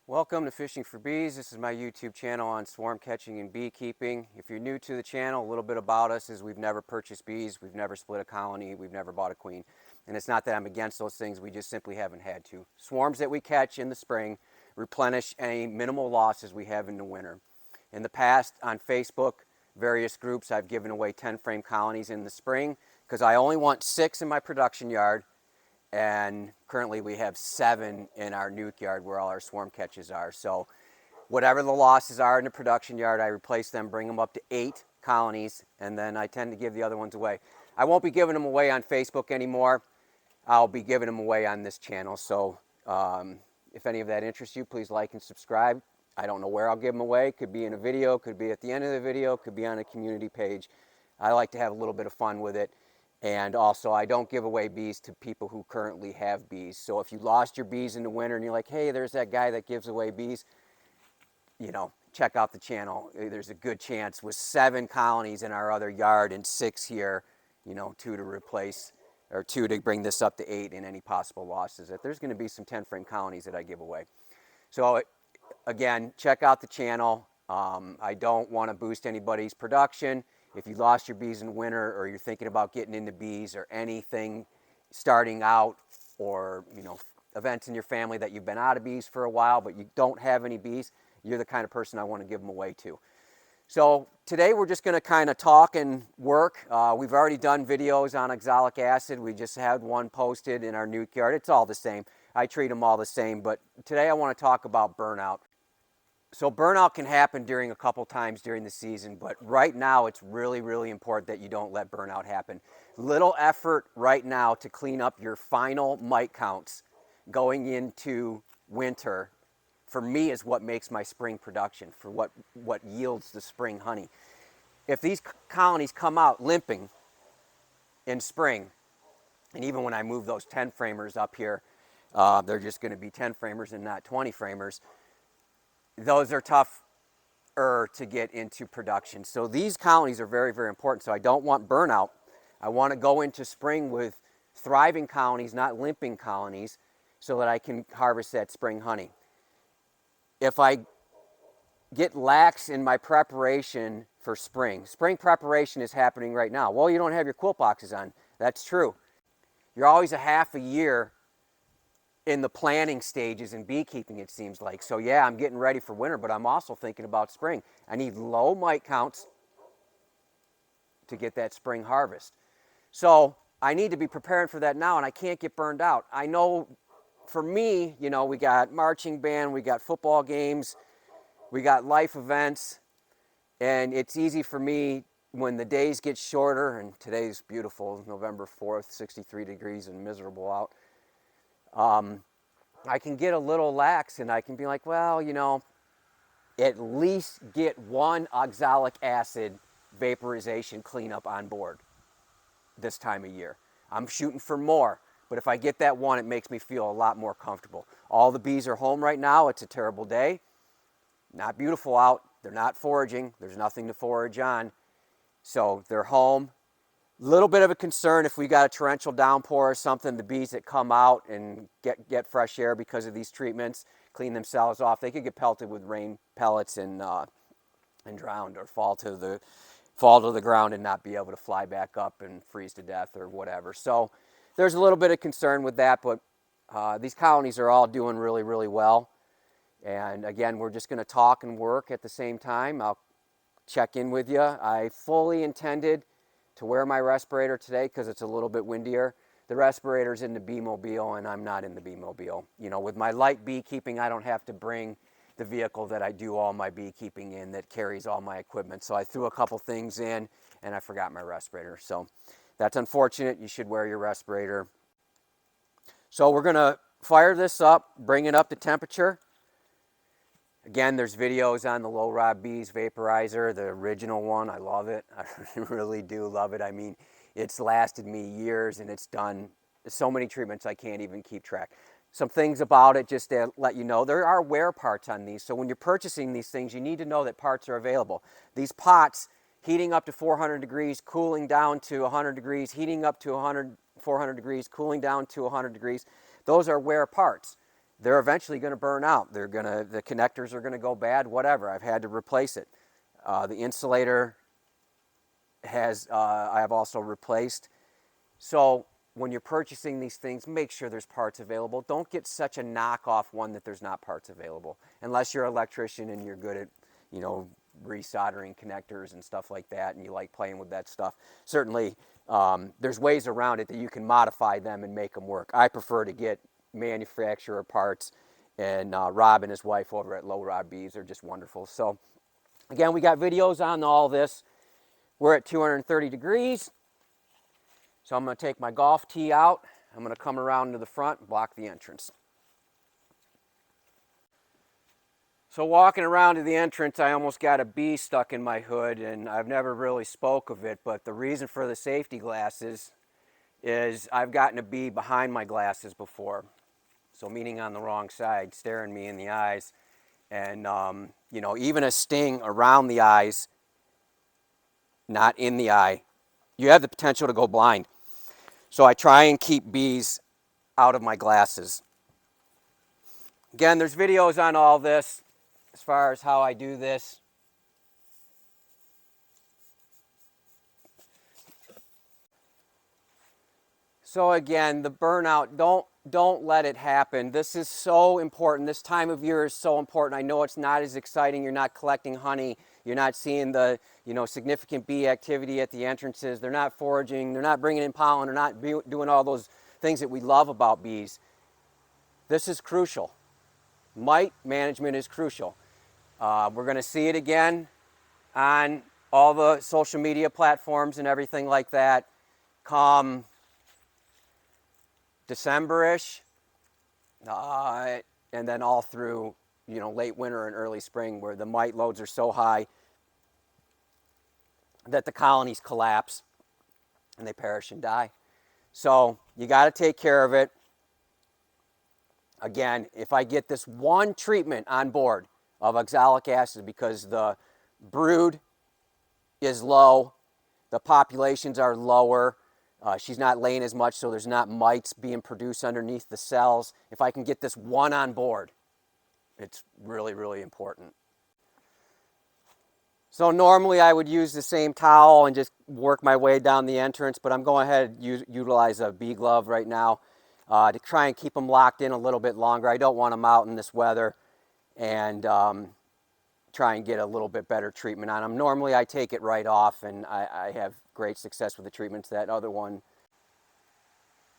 Welcome to Fishing for Bees. This is my YouTube channel on swarm catching and beekeeping. If you're new to the channel, a little bit about us is we've never purchased bees, we've never split a colony, we've never bought a queen. And it's not that I'm against those things, we just simply haven't had to. Swarms that we catch in the spring replenish any minimal losses we have in the winter. In the past, on Facebook, various groups, I've given away 10 frame colonies in the spring because I only want 6 in my production yard. And currently we have 7 in our nuke yard where all our swarm catches are. So whatever the losses are in the production yard, I replace them, bring them up to 8 colonies, and then I tend to give the other ones away. I won't be giving them away on Facebook anymore. I'll be giving them away on this channel. So if any of that interests you, please like and subscribe. I don't know where I'll give them away. Could be in a video, could be at the end of the video, could be on a community page. I like to have a little bit of fun with it. And also, I don't give away bees to people who currently have bees. So if you lost your bees in the winter and you're like, hey, there's that guy that gives away bees, check out the channel. There's a good chance with 7 colonies in our other yard and 6 here, 2 to replace, or 2 to bring this up to 8 in any possible losses, that there's going to be some 10 frame colonies that I give away. So again, check out the channel. I don't want to boost anybody's production. If you lost your bees in winter, or you're thinking about getting into bees, or anything starting out, or events in your family that you've been out of bees for a while but you don't have any bees, you're the kind of person I want to give them away to. So today we're just going to kind of talk and work. We've already done videos on oxalic acid. We just had one posted in our nuke yard. It's all the same. I treat them all the same, but today I want to talk about burnout. So burnout can happen during a couple times during the season, but right now it's really, really important that you don't let burnout happen. Little effort right now to clean up your final mite counts going into winter, for me, is what makes my spring production, for what yields the spring honey. If these colonies come out limping in spring, and even when I move those 10 framers up here, they're just going to be 10 framers and not 20 framers. Those are tougher to get into production. So these colonies are very, very important. So I don't want burnout. I want to go into spring with thriving colonies, not limping colonies, so that I can harvest that spring honey. If I get lax in my preparation for spring preparation is happening right now. Well, you don't have your quilt boxes on. That's true. You're always a half a year in the planning stages in beekeeping, it seems like. So yeah, I'm getting ready for winter, but I'm also thinking about spring. I need low mite counts to get that spring harvest. So I need to be preparing for that now, and I can't get burned out. I know for me, we got marching band, we got football games, we got life events, and it's easy for me when the days get shorter, and today's beautiful, November 4th, 63 degrees and miserable out. I can get a little lax, and I can be like, well, at least get one oxalic acid vaporization cleanup on board this time of year. I'm shooting for more, but if I get that one, it makes me feel a lot more comfortable. All the bees are home right now. It's a terrible day. Not beautiful out. They're not foraging. There's nothing to forage on. So they're home. Little bit of a concern if we got a torrential downpour or something, the bees that come out and get fresh air because of these treatments, clean themselves off, they could get pelted with rain pellets and drowned, or fall to the ground and not be able to fly back up and freeze to death or whatever. So there's a little bit of concern with that, but these colonies are all doing really, really well. And again, we're just going to talk and work at the same time. I'll check in with you. I fully intended to wear my respirator today because it's a little bit windier. The respirator's in the bee-mobile, and I'm not in the bee-mobile. With my light beekeeping, I don't have to bring the vehicle that I do all my beekeeping in that carries all my equipment. So I threw a couple things in, and I forgot my respirator. So that's unfortunate. You should wear your respirator. So we're going to fire this up, bring it up to temperature. Again, there's videos on the Low Rod Bees Vaporizer, the original one. I love it. I really do love it. I mean, it's lasted me years, and it's done so many treatments I can't even keep track. Some things about it, just to let you know, there are wear parts on these. So when you're purchasing these things, you need to know that parts are available. These pots, heating up to 400 degrees, cooling down to 100 degrees, heating up to 400 degrees, cooling down to 100 degrees, those are wear parts. they're eventually going to burn out. The connectors are going to go bad, whatever. I've had to replace it. The insulator I have also replaced. So when you're purchasing these things, make sure there's parts available. Don't get such a knockoff one that there's not parts available, unless you're an electrician and you're good at, you know, resoldering connectors and stuff like that, and you like playing with that stuff. Certainly, there's ways around it that you can modify them and make them work. I prefer to get manufacturer parts, and Rob and his wife over at Low Rod Bees are just wonderful. So again, we got videos on all this. We're at 230 degrees. So I'm going to take my golf tee out. I'm going to come around to the front and block the entrance. So walking around to the entrance, I almost got a bee stuck in my hood, and I've never really spoke of it, but the reason for the safety glasses is I've gotten a bee behind my glasses before. So meaning on the wrong side, staring me in the eyes. And, you know, even a sting around the eyes, not in the eye, you have the potential to go blind. So I try and keep bees out of my glasses. Again, there's videos on all this as far as how I do this. So again, the burnout, don't let it happen. This is so important. This time of year is so important. I know it's not as exciting. You're not collecting honey. You're not seeing the, you know, significant bee activity at the entrances. They're not foraging. They're not bringing in pollen. They're not doing all those things that we love about bees. This is crucial. Mite management is crucial. We're going to see it again on all the social media platforms and everything like that come December-ish, and then all through, you know, late winter and early spring, where the mite loads are so high that the colonies collapse and they perish and die. So you got to take care of it. Again, if I get this one treatment on board of oxalic acid, because the brood is low, the populations are lower, she's not laying as much, so there's not mites being produced underneath the cells. If I can get this one on board, it's really, really important. So normally I would use the same towel and just work my way down the entrance, but I'm going ahead and utilize a bee glove right now to try and keep them locked in a little bit longer. I don't want them out in this weather, and try and get a little bit better treatment on them. Normally I take it right off, and I have great success with the treatments. That other one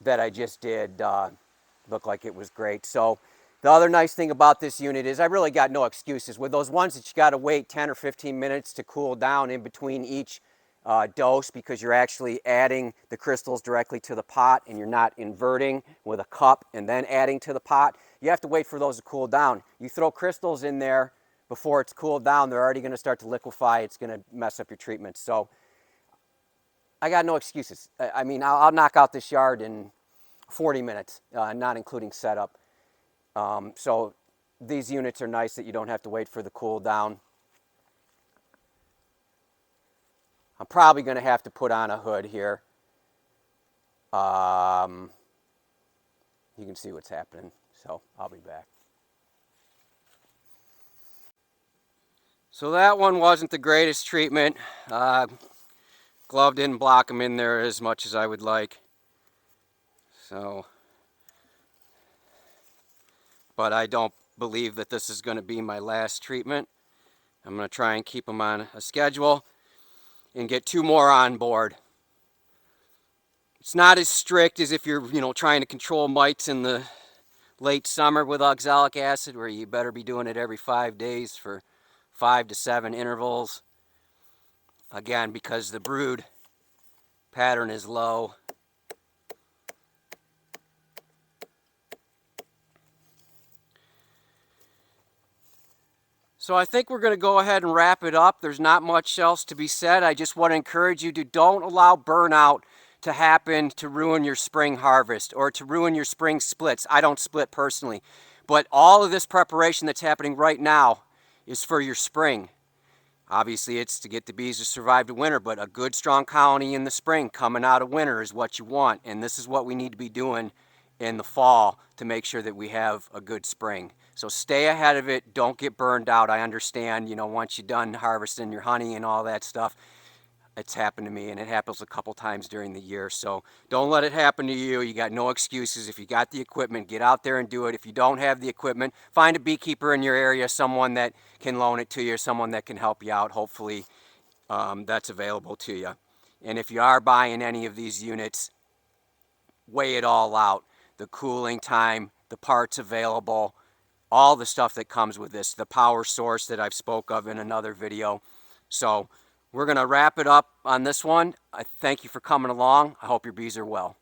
that I just did looked like it was great. So the other nice thing about this unit is I really got no excuses. With those ones that you got to wait 10 or 15 minutes to cool down in between each dose, because you're actually adding the crystals directly to the pot and you're not inverting with a cup and then adding to the pot. You have to wait for those to cool down. You throw crystals in there before it's cooled down, they're already going to start to liquefy. It's going to mess up your treatment. So I got no excuses. I mean, I'll knock out this yard in 40 minutes, not including setup. So these units are nice that you don't have to wait for the cool down. I'm probably going to have to put on a hood here. You can see what's happening, so I'll be back. So that one wasn't the greatest treatment. Glove didn't block them in there as much as I would like. So, but I don't believe that this is going to be my last treatment. I'm going to try and keep them on a schedule and get 2 more on board. It's not as strict as if you're, you know, trying to control mites in the late summer with oxalic acid, where you better be doing it every 5 days for 5 to 7 intervals. Again, because the brood pattern is low. So I think we're going to go ahead and wrap it up. There's not much else to be said. I just want to encourage you to don't allow burnout to happen to ruin your spring harvest or to ruin your spring splits. I don't split personally, but all of this preparation that's happening right now is for your spring. Obviously, it's to get the bees to survive the winter, but a good, strong colony in the spring coming out of winter is what you want, and this is what we need to be doing in the fall to make sure that we have a good spring. So stay ahead of it. Don't get burned out. I understand, you know, once you're done harvesting your honey and all that stuff, it's happened to me, and it happens a couple times during the year. So don't let it happen to you. You got no excuses. If you got the equipment, get out there and do it. If you don't have the equipment, find a beekeeper in your area, someone that can loan it to you, someone that can help you out. Hopefully that's available to you. And if you are buying any of these units, weigh it all out. The cooling time, the parts available, all the stuff that comes with this, the power source that I've spoke of in another video. So we're going to wrap it up on this one. I thank you for coming along. I hope your bees are well.